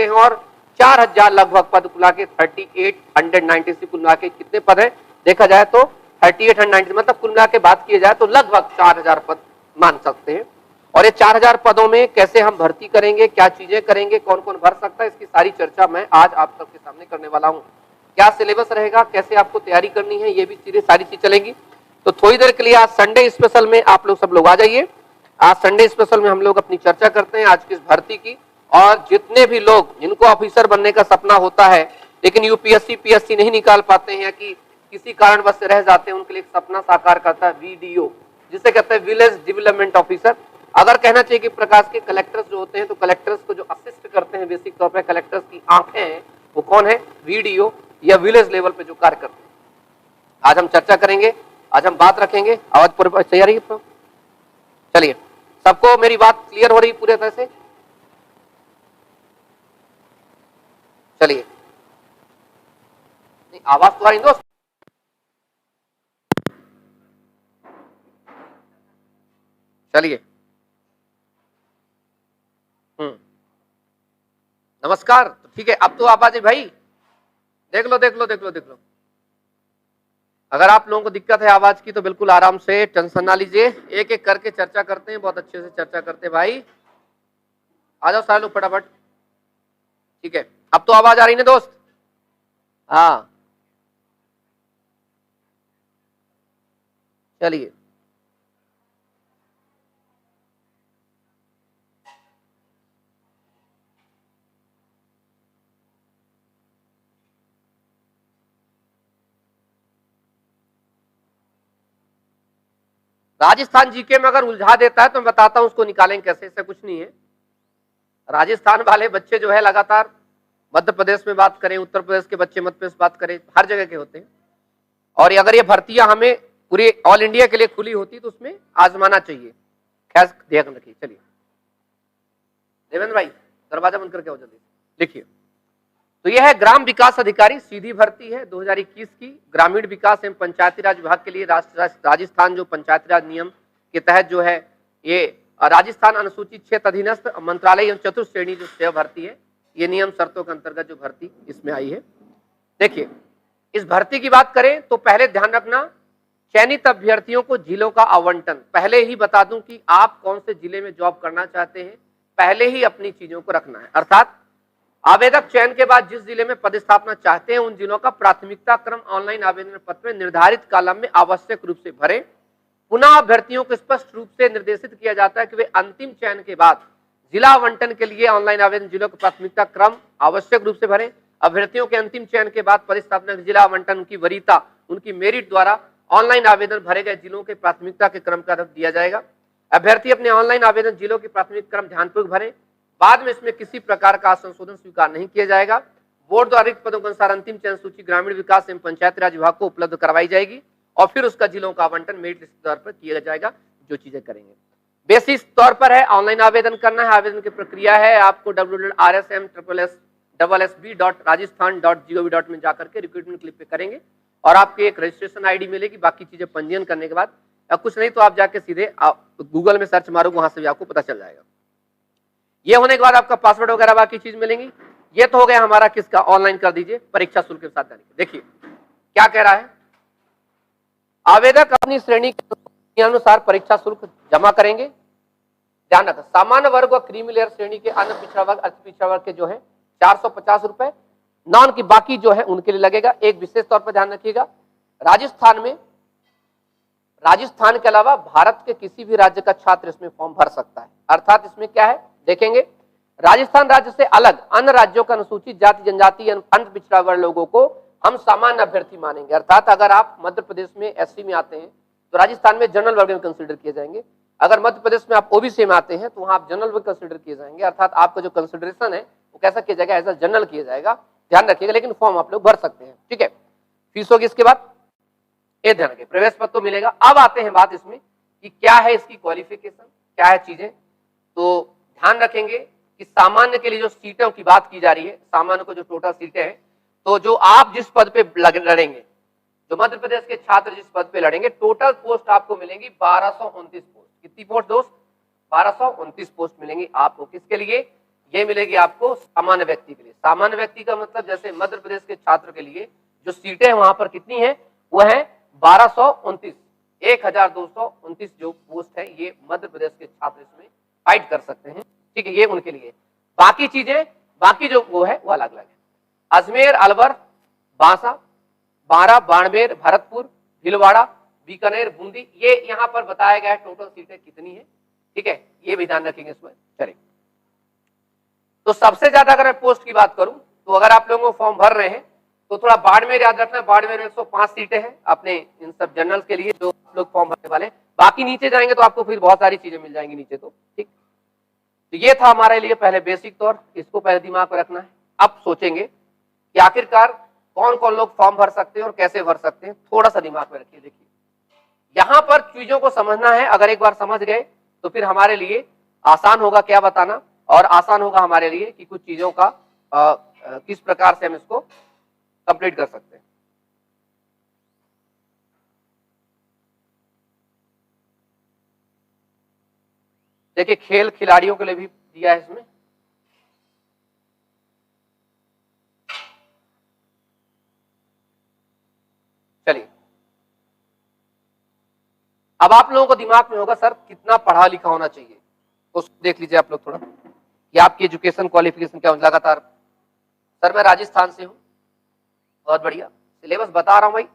हैं और 4000 लगभग पद कुल के 3896 कुल मिला के कितने पद है देखा जाए तो 3890 मतलब कुल मिला के बात की जाए तो लगभग 4000 पद मान सकते हैं। और ये 4000 पदों में कैसे हम भर्ती करेंगे, क्या चीजें करेंगे, कौन कौन भर सकता है, इसकी सारी चर्चा मैं आज आप सबके सामने करने वाला हूं। क्या सिलेबस रहेगा, कैसे आपको तैयारी करनी है, ये भी चीजें सारी चीज चलेंगी। तो थोड़ी देर के लिए आज संडे स्पेशल में आप लोग सब लोग आ जाइए। आज संडे स्पेशल में हम लोग अपनी चर्चा करते हैं आज की इस भर्ती की। और जितने भी लोग जिनको ऑफिसर बनने का सपना होता है लेकिन यूपीएससी पीएससी नहीं निकाल पाते हैं कि किसी कारणवश से रह जाते हैं, उनके लिए एक सपना साकार करता है वीडीओ, जिसे कहते हैं विलेज डेवलपमेंट ऑफिसर। अगर कहना चाहिए कि प्रकाश के कलेक्टर्स जो होते हैं तो कलेक्टर्स को जो असिस्ट करते हैं बेसिक तौर पर कलेक्टर्स की आंखें हैं वो कौन है, वीडीओ या विलेज लेवल पे जो कार्य करते हैं। आज हम चर्चा करेंगे, आज हम बात रखेंगे। आवाज पूरी तैयारी है? चलिए, सबको मेरी बात क्लियर हो रही पूरे तरह से? चलिए, आवाज तो आ रही दोस्त? चलिए, नमस्कार। तो ठीक है, अब तो आवाज है भाई, देख लो देख लो देख लो देख लो। अगर आप लोगों को दिक्कत है आवाज की तो बिल्कुल आराम से, टेंशन ना लीजिए, एक एक करके चर्चा करते हैं, बहुत अच्छे से चर्चा करते हैं भाई। आ जाओ सारे लोग फटाफट। ठीक है, अब तो आवाज आ रही है दोस्त? हाँ, चलिए। राजस्थान जीके में अगर उलझा देता है तो मैं बताता हूं उसको निकालेंगे कैसे, इससे कुछ नहीं है। राजस्थान वाले बच्चे जो है लगातार मध्य प्रदेश में बात करें, उत्तर प्रदेश के बच्चे मध्य प्रदेश बात करें, हर जगह के होते हैं। और अगर ये भर्तियां हमें पूरे ऑल इंडिया के लिए खुली होती तो उसमें आजमाना चाहिए। खैर ध्यान रखिए। चलिए देवेंद्र भाई दरवाजा बंद करके आओ जल्दी। लिखिए, तो यह है ग्राम विकास अधिकारी, सीधी भर्ती है 2021 की, ग्रामीण विकास एवं पंचायती राज विभाग के लिए। राजस्थान जो पंचायती राज नियम के तहत जो है ये राजस्थान अनुसूचित क्षेत्र अधीनस्थ मंत्रालय एवं चतुर्थ श्रेणी जो सेवा भर्ती है, ये नियम शर्तों के अंतर्गत जो भर्ती इसमें आई है। देखिए, इस भर्ती की बात करें तो पहले ध्यान रखना, चयनित अभ्यर्थियों को जिलों का आवंटन, पहले ही बता दूं कि आप कौन से जिले में जॉब करना चाहते हैं, पहले ही अपनी चीजों को रखना है। अर्थात आवेदक चयन के बाद जिस जिले में पदस्थापना चाहते हैं उन जिलों का प्राथमिकता क्रम ऑनलाइन आवेदन पत्र में निर्धारित कॉलम में आवश्यक रूप से भरें। पुनः अभ्यर्थियों को स्पष्ट रूप से निर्देशित किया जाता है कि वे अंतिम चयन के बाद जिला आवंटन के लिए ऑनलाइन आवेदन जिलों का प्राथमिकता क्रम आवश्यक रूप से भरें। अभ्यर्थियों के अंतिम चयन के बाद पदस्थापना जिला आवंटन उनकी वरीयता, उनकी मेरिट द्वारा ऑनलाइन आवेदन भरे गए जिलों के प्राथमिकता के क्रम का दिया जाएगा। अभ्यर्थी अपने ऑनलाइन आवेदन जिलों के प्राथमिक क्रम ध्यानपूर्वक भरें, बाद में इसमें किसी प्रकार का संशोधन स्वीकार नहीं किया जाएगा। बोर्ड द्वारा रिक्त पदों के अनुसार अंतिम चयन सूची ग्रामीण विकास एवं पंचायती राज विभाग को उपलब्ध करवाई जाएगी और फिर उसका जिलों का आवंटन मेरिट लिस्ट तौर पर किया जाएगा। जो चीजें करेंगे बेसिक तौर पर है, ऑनलाइन आवेदन करना है। आवेदन की प्रक्रिया है आपको www.rsm/rajasthan.gov.in में जाकर के रिक्रूटमेंट क्लिक पे करेंगे और आपकी एक रजिस्ट्रेशन आईडी मिलेगी। बाकी चीजें पंजीयन करने के बाद, या कुछ नहीं तो आप जाके सीधे गूगल में सर्च मारोगे, वहां से भी आपको पता चल जाएगा। ये होने के बाद आपका पासवर्ड वगैरह बाकी चीज मिलेंगी। ये तो हो गया हमारा किसका, ऑनलाइन कर दीजिए परीक्षा शुल्क के साथ जाने। देखिए क्या कह रहा है, आवेदक अपनी श्रेणी के अनुसार परीक्षा शुल्क जमा करेंगे। ध्यान रखना, सामान्य वर्ग व क्रीमी लेयर श्रेणी के अन्य पिछड़ा वर्ग, अति पिछड़ा वर्ग के जो है 450 रुपए, नॉन की बाकी जो है उनके लिए लगेगा। एक विशेष तौर पर ध्यान रखिएगा, राजस्थान के अलावा भारत के किसी भी राज्य का छात्र इसमें फॉर्म भर सकता है। अर्थात इसमें क्या है देखेंगे, राजस्थान राज्य से अलग अन्य राज्यों का अनुसूचित जाति जनजाति अन्य पिछड़ा वर्ग लोगों को हम सामान्य अभ्यर्थी मानेंगे। अर्थात अगर आप मध्य प्रदेश में एससी में आते हैं तो राजस्थान में जनरल वर्ग में कंसीडर किए जाएंगे। अगर मध्य प्रदेश में आप ओबीसी में आते हैं तो वहां आप जनरल वर्ग कंसीडर किए जाएंगे। अर्थात आपका जो कंसिडरेशन है वो कैसा किया जाएगा, एज जनरल किया जाएगा। ध्यान रखिएगा, लेकिन फॉर्म आप लोग भर सकते हैं। ठीक है, फीस होगी इसके बाद, ये ध्यान रखिए, प्रवेश पत्र तो मिलेगा। अब आते हैं बात इसमें कि क्या है इसकी क्वालिफिकेशन, क्या है चीजें। तो ध्यान रखेंगे कि सामान्य के लिए जो सीटों की बात की जा रही है, सामान्य को जो टोटल सीटें हैं, तो जो आप जिस पद पे लड़ेंगे, जो मध्य प्रदेश के छात्र जिस पद पे लड़ेंगे, टोटल पोस्ट आपको मिलेंगी 1229 पोस्ट। कितनी पोस्ट दोस्त, 1229 पोस्ट मिलेंगी आपको। किसके लिए, ये मिलेगी आपको सामान्य व्यक्ति के लिए। सामान्य व्यक्ति का मतलब जैसे मध्य प्रदेश के छात्र के लिए जो सीटें हैं वहां पर कितनी है, वो है 1229, 1229 जो पोस्ट है, ये मध्य प्रदेश के छात्र इसमें फाइट कर सकते हैं, ठीक है, ये उनके लिए। बाकी चीजें, बाकी जो वो है वो अलग अलग है। अजमेर, अलवर, बांसा, बारा, बाड़मेर, भरतपुर, भीलवाड़ा, बीकानेर, बूंदी, ये यहाँ पर बताया गया है टोटल सीटें कितनी है, ठीक है, ये भी ध्यान रखेंगे इसमें। चलिए, तो सबसे ज्यादा अगर मैं पोस्ट की बात करूं तो अगर आप लोगों को फॉर्म भर रहे हैं तो थोड़ा बाड़मेर याद रखना, बाड़मेर में 105 सीटें हैं अपने इन सब जनरल्स के लिए जो आप लोग फॉर्म भरने वाले हैं। बाकी नीचे जाएंगे तो आपको फिर बहुत सारी चीजें मिल जाएंगी नीचे, तो ठीक। तो ये था हमारे लिए पहले बेसिक तौर, इसको पहले दिमाग में रखना है। अब सोचेंगे कि आखिरकार कौन कौन लोग फॉर्म भर सकते हैं और कैसे भर सकते हैं, थोड़ा सा दिमाग में रखिए। देखिए, यहां पर चीजों को समझना है, अगर एक बार समझ गए तो फिर हमारे लिए आसान होगा क्या बताना, और आसान होगा हमारे लिए कि कुछ चीजों का किस प्रकार से हम इसको कंप्लीट कर सकते हैं। देखिए, खेल खिलाड़ियों के लिए भी दिया है इसमें। चलिए, अब आप लोगों को दिमाग में होगा सर कितना पढ़ा लिखा होना चाहिए, तो देख लीजिए आप लोग थोड़ा कि आपकी एजुकेशन क्वालिफिकेशन क्या हो। लगातार सर मैं राजस्थान से हूं, बहुत बढ़िया, सिलेबस बता रहा हूं भाई,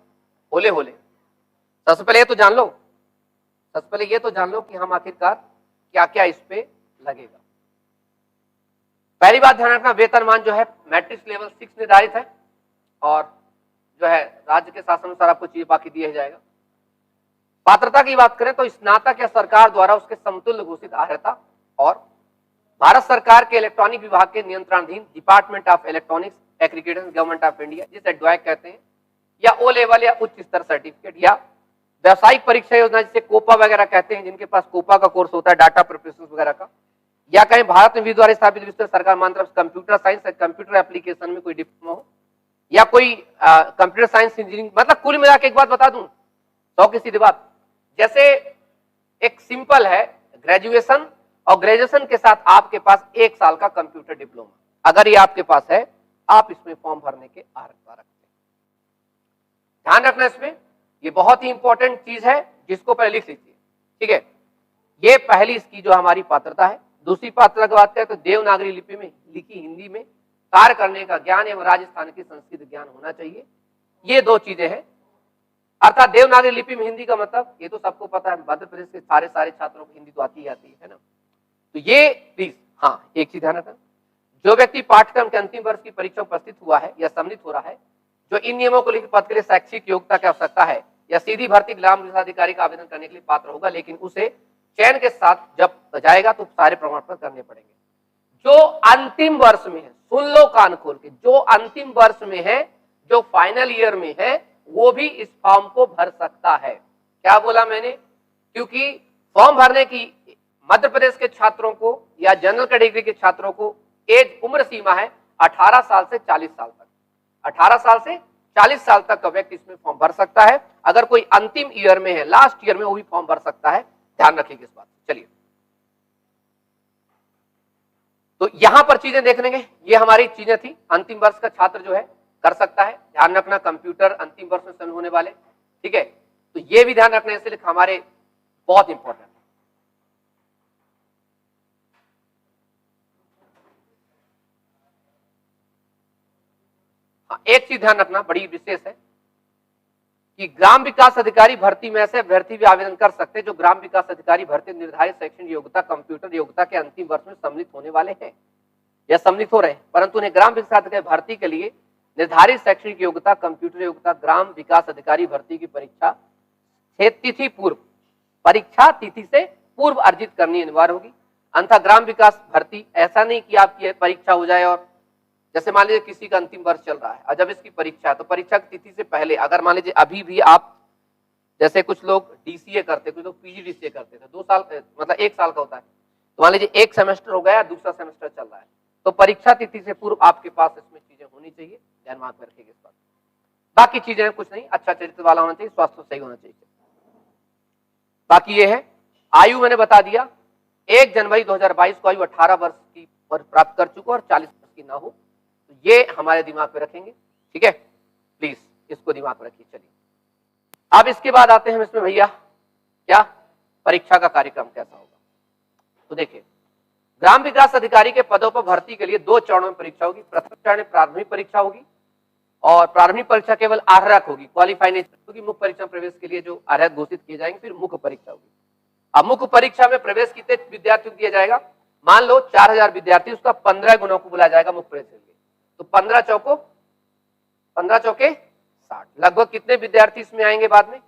होले होले। सबसे पहले ये तो जान लो, सबसे पहले ये तो जान लो कि हम आखिरकार क्या क्या इस पे लगेगा। पहली बात ध्यान रखना, वेतनमान जो है मैट्रिक्स लेवल 6 निर्धारित है, और जो है राज्य के शासन अनुसार आपको चीजें बाकी दिया जाएगा। पात्रता की बात करें तो स्नातक या सरकार द्वारा उसके समतुल्य घोषित अर्हता, और भारत सरकार के इलेक्ट्रॉनिक विभाग के नियंत्रणाधीन department of electronics aggregation government of India, जिसे ड्वाइक कहते हैं, या ओ लेवल या उच्च स्तर सर्टिफिकेट, या व्यावसायिक परीक्षा योजना जिसे कोपा वगैरह कहते हैं, जिनके पास कोपा का कोर्स होता है डाटा प्रिपरेशन वगैरह का, या कहीं भारत में द्वारा स्थापित विस्तृत सरकार मान्यता कंप्यूटर साइंस या कंप्यूटर एप्लीकेशन में कोई डिप्लोमा हो, या कोई कंप्यूटर साइंस इंजीनियरिंग। मतलब कुल मिला के एक बात बता दूं, 100 की सीधी बात, जैसे एक सिंपल है ग्रेजुएशन, और ग्रेजुएशन के साथ आपके पास 1 साल का कंप्यूटर डिप्लोमा, अगर ये आपके पास है, आप इसमें फॉर्म भरने के अर्हता रखते हैं। ध्यान रखना इसमें, ये बहुत ही इंपॉर्टेंट चीज है, जिसको पहले लिख लीजिए, ठीक है। ये पहली इसकी जो हमारी पात्रता है। दूसरी पात्रता की बात करें तो देवनागरी लिपि में लिखी हिंदी में कार्य करने का ज्ञान एवं राजस्थान की संस्कृत ज्ञान होना चाहिए। ये 2 चीजें हैं, अर्थात देवनागरी लिपि में हिंदी का मतलब ये तो सबको पता है, मध्य प्रदेश के सारे छात्रों को हिंदी तो आती ही आती है ना। तो ये प्लीज, हाँ एक चीज ध्यान रखना, जो व्यक्ति पाठ्यक्रम के अंतिम वर्ष की परीक्षा उपस्थित हुआ है या सम्मिलित हो रहा है, जो इन नियमों को लिखित पद के लिए शैक्षिक योग्यता की आवश्यकता है, या सीधी भर्ती ग्राम विकासाधिकारी का आवेदन करने के लिए पात्र होगा, लेकिन उसे चयन के साथ जब जाएगा तो सारे प्रमाण पत्र करने पड़ेंगे। जो अंतिम वर्ष में है, सुन लो कान खोल के, जो अंतिम वर्ष में है, जो फाइनल ईयर में है, वो भी इस फॉर्म को भर सकता है। क्या बोला मैंने? क्योंकि फॉर्म भरने की मध्य प्रदेश के छात्रों को या जनरल कैटेगरी के छात्रों को एज उम्र सीमा है 18 साल से 40 साल तक। 18 साल से 40 साल तक का व्यक्ति इसमें फॉर्म भर सकता है। अगर कोई अंतिम ईयर में है, लास्ट ईयर में, वो भी फॉर्म भर सकता है। ध्यान रखिएगा इस बात। चलिए, तो यहां पर चीजें देख लेंगे, ये हमारी चीजें थी। अंतिम वर्ष का छात्र जो है कर सकता है। ध्यान रखना, कंप्यूटर अंतिम वर्ष में शामिल होने वाले, ठीक है, तो ये भी ध्यान रखना, इसलिए हमारे बहुत इंपॉर्टेंट है। एक चीज ध्यान रखना बड़ी विशेष है कि ग्राम विकास अधिकारी भर्ती में ऐसे अभ्यर्थी भी आवेदन कर सकते हैं जो ग्राम विकास अधिकारी भर्ती निर्धारित शैक्षणिक योग्यता कंप्यूटर योग्यता के अंतिम वर्ष में सम्मिलित होने वाले हैं या सम्मिलित हो रहे हैं, परंतु उन्हें ग्राम विकास अधिकारी भर्ती के लिए निर्धारित शैक्षणिक योग्यता कंप्यूटर योग्यता ग्राम विकास अधिकारी भर्ती की परीक्षा तिथि से पूर्व अर्जित करनी अनिवार्य होगी। अन्यथा ग्राम विकास भर्ती ऐसा नहीं कि आपकी परीक्षा हो जाए और जैसे मान लीजिए किसी का अंतिम वर्ष चल रहा है और जब इसकी परीक्षा है तो परीक्षा की तिथि से पहले, अगर मान लीजिए अभी भी आप, जैसे कुछ लोग डीसीए करते, कुछ लोग पीजीडीसीए करते थे, 2 साल मतलब 1 साल का होता है, तो मान लीजिए 1 सेमेस्टर हो गया, दूसरा सेमेस्टर चल रहा है, तो परीक्षा तिथि से पूर्व आपके पास इसमें चीजें होनी चाहिए। ध्यान में रखिएगा इस बात। बाकी चीजें कुछ नहीं, अच्छा चरित्र वाला होना चाहिए, स्वास्थ्य सही होना चाहिए। बाकी ये है, आयु मैंने बता दिया, 1 जनवरी 2022 को आयु 18 वर्ष की और प्राप्त कर चुका और 40 की ना हो, तो ये हमारे दिमाग में रखेंगे, ठीक है, प्लीज इसको दिमाग में रखिए। चलिए अब इसके बाद आते हैं हम इसमें भैया क्या परीक्षा का कार्यक्रम कैसा होगा। तो देखिए ग्राम विकास अधिकारी के पदों पर भर्ती के लिए 2 चरणों में परीक्षा होगी। प्रथम चरण में प्रारंभिक परीक्षा होगी और प्रारंभिक परीक्षा केवल अर्हक होगी, क्वालिफाई नहीं होगी। मुख्य परीक्षा प्रवेश के लिए जो अर्हक घोषित किए जाएंगे, फिर मुख्य परीक्षा होगी। अब मुख्य परीक्षा में प्रवेश कितने विद्यार्थियों को दिया जाएगा, मान लो 4000 विद्यार्थी, उसका 15 गुणों को बुलाया जाएगा मुख्य परीक्षा के लिए, तो 15 चौके 60, लगभग कितने विद्यार्थी इसमें आएंगे बाद में,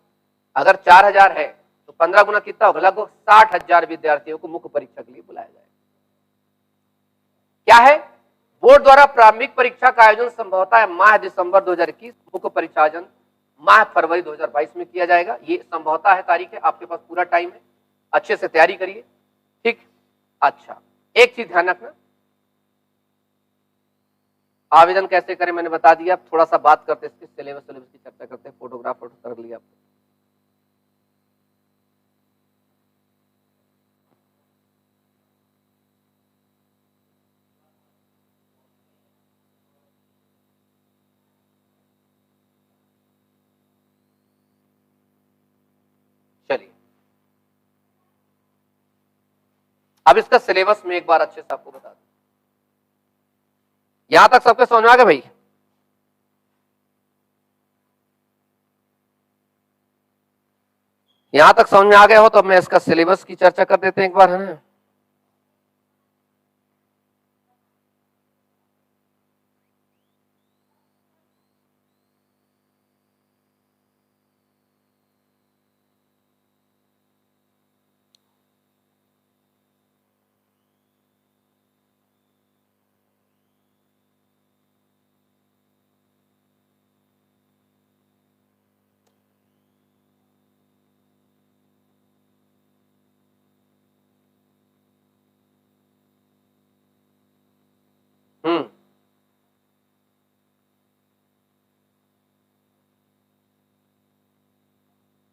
अगर 4000 है तो 15 गुना कितना होगा, लगभग 60,000 विद्यार्थियों को मुख्य परीक्षा के लिए बुलाया जाएगा। क्या है, बोर्ड द्वारा प्रारंभिक परीक्षा का आयोजन संभवतः माह दिसंबर 2021, मुख्य परीक्षा आयोजन माह फरवरी 2022 में किया जाएगा। ये संभवतः है तारीख है, आपके पास पूरा टाइम है, अच्छे से तैयारी करिए, ठीक। अच्छा एक चीज ध्यान रखना, आवेदन कैसे करें मैंने बता दिया, थोड़ा सा बात करते हैं इसके सिलेबस की चर्चा करते हैं। फोटोग्राफ कर लिया आपने, चलिए अब इसका सिलेबस में एक बार अच्छे से आपको बता दूं। यहां तक सबके समझ में आ गया भाई, यहां तक समझ में आ गया हो तो अब मैं इसका सिलेबस की चर्चा कर देते हैं एक बार, है ना।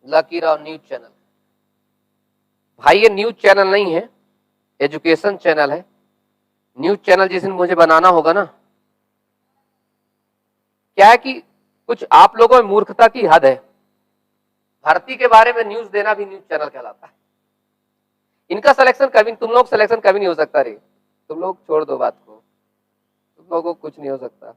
लकी राव न्यूज चैनल, भाई ये न्यूज चैनल नहीं है, एजुकेशन चैनल है। न्यूज चैनल जिस दिन मुझे बनाना होगा ना, क्या है कि कुछ आप लोगों में मूर्खता की हद है, भर्ती के बारे में न्यूज देना भी न्यूज चैनल कहलाता है। इनका सिलेक्शन कभी, तुम लोग सिलेक्शन कभी नहीं हो सकता रे, तुम लोग छोड़ दो बात को, तुम लोगों को कुछ नहीं हो सकता।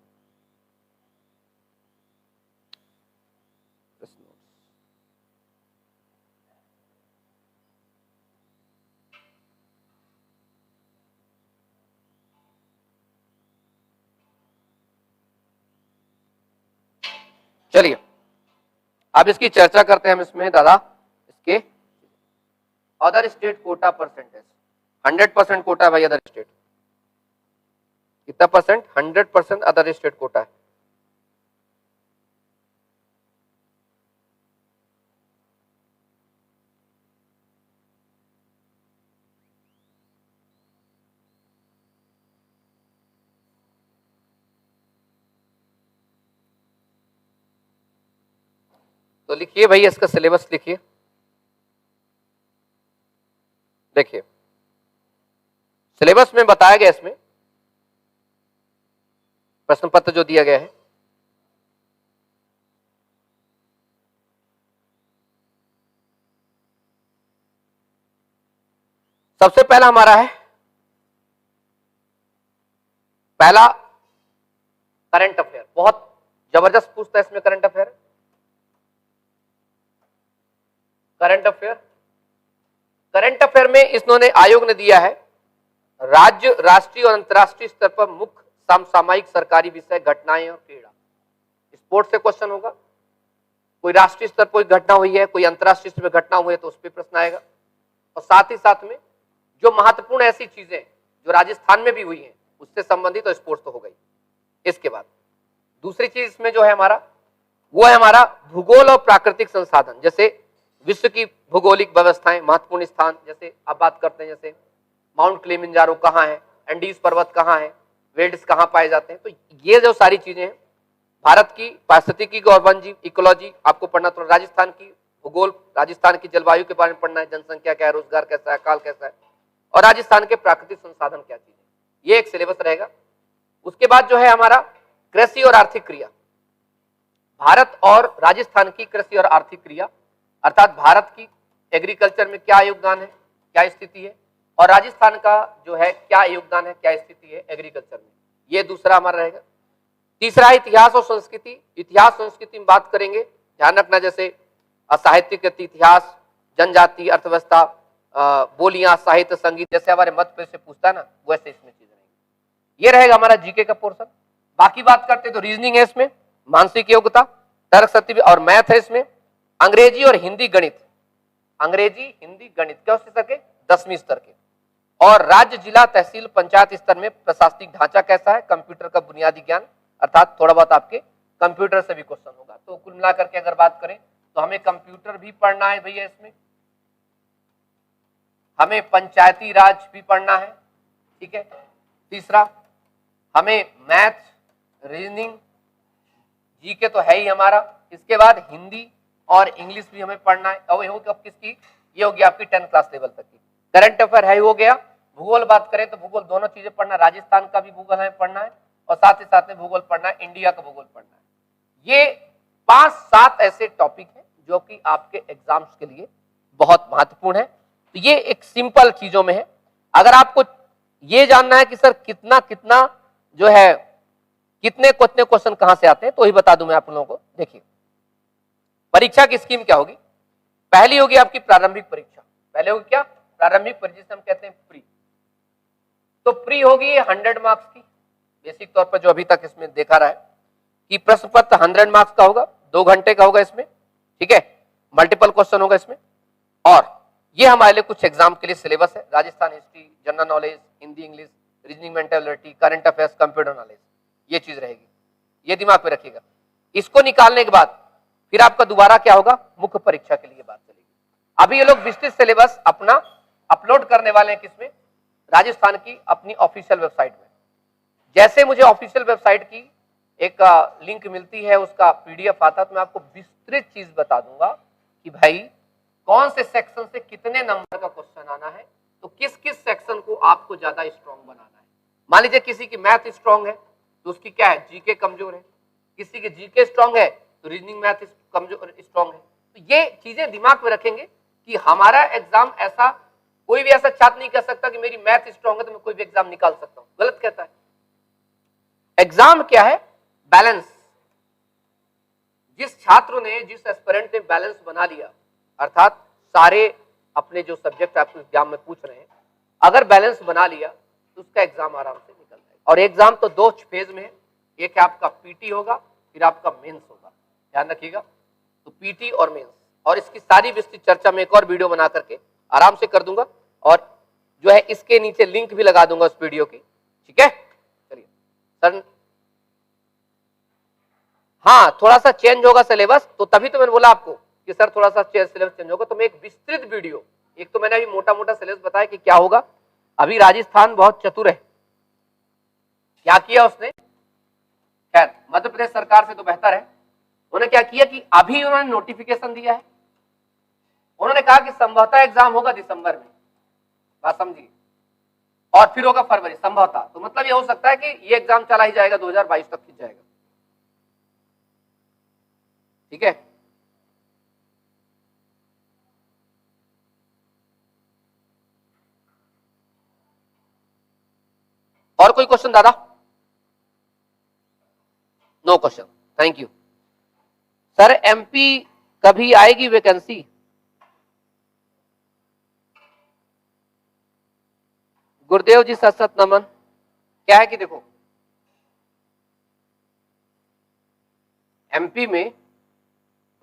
चलिए अब इसकी चर्चा करते हैं हम इसमें दादा, इसके other state quota percentage. 100% quota है भाई अदर स्टेट, कितना परसेंट, 100% अदर स्टेट कोटा है। तो लिखिए भाई इसका सिलेबस लिखिए, देखिए सिलेबस में बताया गया, इसमें प्रश्न पत्र जो दिया गया है, सबसे पहला हमारा है, पहला करंट अफेयर, बहुत जबरदस्त पूछता है इसमें current affair. Current affair, current affair में इन्होंने आयोग ने दिया है राज्य, राष्ट्रीय और अंतर्राष्ट्रीय स्तर पर मुख्य समसामयिक सरकारी विषय, घटनाएं और क्रीड़ा। स्पोर्ट्स से क्वेश्चन होगा, कोई राष्ट्रीय स्तर पर कोई घटना हुई है, कोई अंतर्राष्ट्रीय स्तर पर घटना हुई है तो उस पर प्रश्न आएगा। और साथ ही साथ में जो महत्वपूर्ण ऐसी चीजें जो राजस्थान में भी हुई हैं उससे संबंधित तो स्पोर्ट्स तो हो गई। इसके बाद दूसरी चीज इसमें जो है हमारा, वो है हमारा भूगोल और प्राकृतिक संसाधन, जैसे विश्व की भौगोलिक व्यवस्थाएं, महत्वपूर्ण स्थान, जैसे अब बात करते हैं जैसे माउंट किलिमंजारो कहाँ है, एंडीज पर्वत कहाँ है, वेल्ड्स कहाँ पाए जाते हैं। तो ये जो सारी चीजें हैं, भारत की पारिस्थितिकी और वन जीव इकोलॉजी आपको पढ़ना, तो राजस्थान की भूगोल, राजस्थान की जलवायु के बारे में पढ़ना है, जनसंख्या क्या है, रोजगार कैसा है, काल कैसा है, और राजस्थान के प्राकृतिक संसाधन क्या चीज है। ये एक सिलेबस रहेगा। उसके बाद जो है हमारा कृषि और आर्थिक क्रिया, भारत और राजस्थान की कृषि और आर्थिक क्रिया, अर्थात भारत की एग्रीकल्चर में क्या योगदान है, क्या स्थिति है, और राजस्थान का जो है क्या योगदान है, क्या स्थिति है एग्रीकल्चर में, ये दूसरा हमारा रहेगा। तीसरा इतिहास और संस्कृति, इतिहास संस्कृति में बात करेंगे, ध्यान रखना जैसे साहित्यिक इतिहास, जनजाति, अर्थव्यवस्था, बोलियां, साहित्य, संगीत, जैसे हमारे मध्य प्रदेश से पूछता है ना, वैसे इसमें चीज रहेगी। ये रहेगा हमारा जीके का पोर्शन। बाकी बात करते तो रीजनिंग है इसमें, मानसिक योग्यता, तर्क शक्ति और मैथ है इसमें, अंग्रेजी और हिंदी गणित, अंग्रेजी हिंदी गणित क्या स्तर के 10वीं स्तर के, और राज्य, जिला, तहसील, पंचायत स्तर में प्रशासनिक ढांचा कैसा है, कंप्यूटर का बुनियादी ज्ञान, अर्थात थोड़ा बहुत आपके कंप्यूटर से भी क्वेश्चन होगा। तो कुल मिलाकर के अगर बात करें तो हमें कंप्यूटर भी पढ़ना है भैया, इसमें हमें पंचायती राज भी पढ़ना है, ठीक है। तीसरा हमें मैथ, रीजनिंग, जीके तो है ही हमारा, इसके बाद हिंदी और इंग्लिश भी हमें पढ़ना है। और किसकी, ये होगी आपकी 10th क्लास लेवल तक की। करंट अफेयर है हो गया। भूगोल बात करें तो भूगोल दोनों चीजें पढ़ना, राजस्थान का भी भूगोल हमें पढ़ना है और साथ ही साथ में भूगोल पढ़ना है, इंडिया का भूगोल पढ़ना है। ये 5-7 ऐसे टॉपिक हैं जो कि आपके एग्जाम्स के लिए बहुत महत्वपूर्ण है। तो ये एक सिंपल चीजों में है। अगर आपको ये जानना है कि सर कितना कितना जो है कितने क्वेश्चन कहां से आते हैं, तो ही बता दूं मैं आप लोगों को। देखिए परीक्षा की स्कीम क्या होगी, पहली होगी आपकी प्रारंभिक परीक्षा, पहले होगी क्या, प्रारंभिक परीक्षा, जिसे हम कहते हैं प्री। तो प्री होगी 100 मार्क्स की, बेसिक तौर पर जो अभी तक इसमें देखा रहा है कि प्रश्न पत्र 100 मार्क्स का होगा, 2 घंटे का होगा इसमें, ठीक है। मल्टीपल क्वेश्चन होगा इसमें, और ये हमारे लिए कुछ एग्जाम के लिए सिलेबस है, Rajasthan history, general knowledge, Hindi English, reasoning mentality, current affairs, computer knowledge, ये चीज रहेगी, ये दिमाग में रखिएगा। इसको निकालने के बाद फिर आपका दोबारा क्या होगा, मुख्य परीक्षा के लिए बात चलेगी। अभी ये लोग विस्तृत सिलेबस अपना अपलोड करने वाले हैं, किसमें, राजस्थान की अपनी ऑफिशियल वेबसाइट में। जैसे मुझे ऑफिशियल वेबसाइट की एक लिंक मिलती है, उसका पीडीएफ आता है, तो मैं आपको विस्तृत चीज बता दूंगा कि भाई कौन से सेक्शन से कितने नंबर का क्वेश्चन आना है, तो किस किस सेक्शन को आपको ज्यादा स्ट्रॉन्ग बनाना है। मान लीजिए किसी की मैथ स्ट्रॉन्ग है तो उसकी क्या है, जीके कमजोर है, किसी की जीके स्ट्रॉन्ग है तो रीजनिंग मैथ कमजोर स्ट्रॉन्ग है। तो ये चीजें दिमाग में रखेंगे कि हमारा एग्जाम ऐसा, कोई भी ऐसा छात्र नहीं कह सकता कि मेरी मैथ स्ट्रॉन्ग है तो मैं कोई भी एग्जाम निकाल सकता हूं, गलत कहता है। एग्जाम क्या है, बैलेंस। जिस छात्र ने, जिस एस्पिरेंट ने बैलेंस बना लिया, अर्थात सारे अपने जो सब्जेक्ट आपको एग्जाम में पूछ रहे हैं, अगर बैलेंस बना लिया तो उसका एग्जाम आराम से निकल जाएगा। और एग्जाम तो 2 फेज में है, एक है आपका पीटी होगा, फिर आपका मेंस होगा, ध्यान रखिएगा। तो पीटी और मेंस, और इसकी सारी विस्तृत चर्चा में एक और वीडियो बना करके आराम से कर दूंगा, और जो है इसके नीचे लिंक भी लगा दूंगा उस वीडियो की, ठीक है। चलिए सर, हाँ थोड़ा सा चेंज होगा सिलेबस, तो तभी तो मैंने बोला आपको कि सर थोड़ा सा सिलेबस चेंज होगा, तो मैं एक विस्तृत वीडियो, एक तो मैंने अभी मोटा मोटा सिलेबस बताया कि क्या होगा। अभी राजस्थान बहुत चतुर है, क्या किया उसने, खैर मध्य प्रदेश सरकार से तो बेहतर है, उन्होंने क्या किया कि अभी उन्होंने नोटिफिकेशन दिया है, उन्होंने कहा कि संभवतः एग्जाम होगा दिसंबर में, बात समझिए, और फिर होगा फरवरी संभवतः। तो मतलब ये हो सकता है कि ये एग्जाम चला ही जाएगा, 2022 तक खिंच जाएगा, ठीक है। और कोई क्वेश्चन दादा? No question, thank you. Sir MP कभी आएगी वैकेंसी? गुरुदेव जी सत सत नमन। क्या है कि देखो एमपी में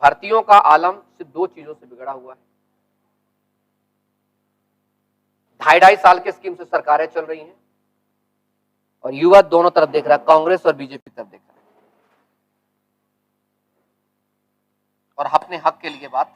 भर्तियों का आलम सिर्फ 2 चीजों से बिगड़ा हुआ है। 2.5 साल के स्कीम से सरकारें चल रही हैं और युवा दोनों तरफ देख रहा है, कांग्रेस और बीजेपी तरफ देख रहा है, और अपने हक के लिए बात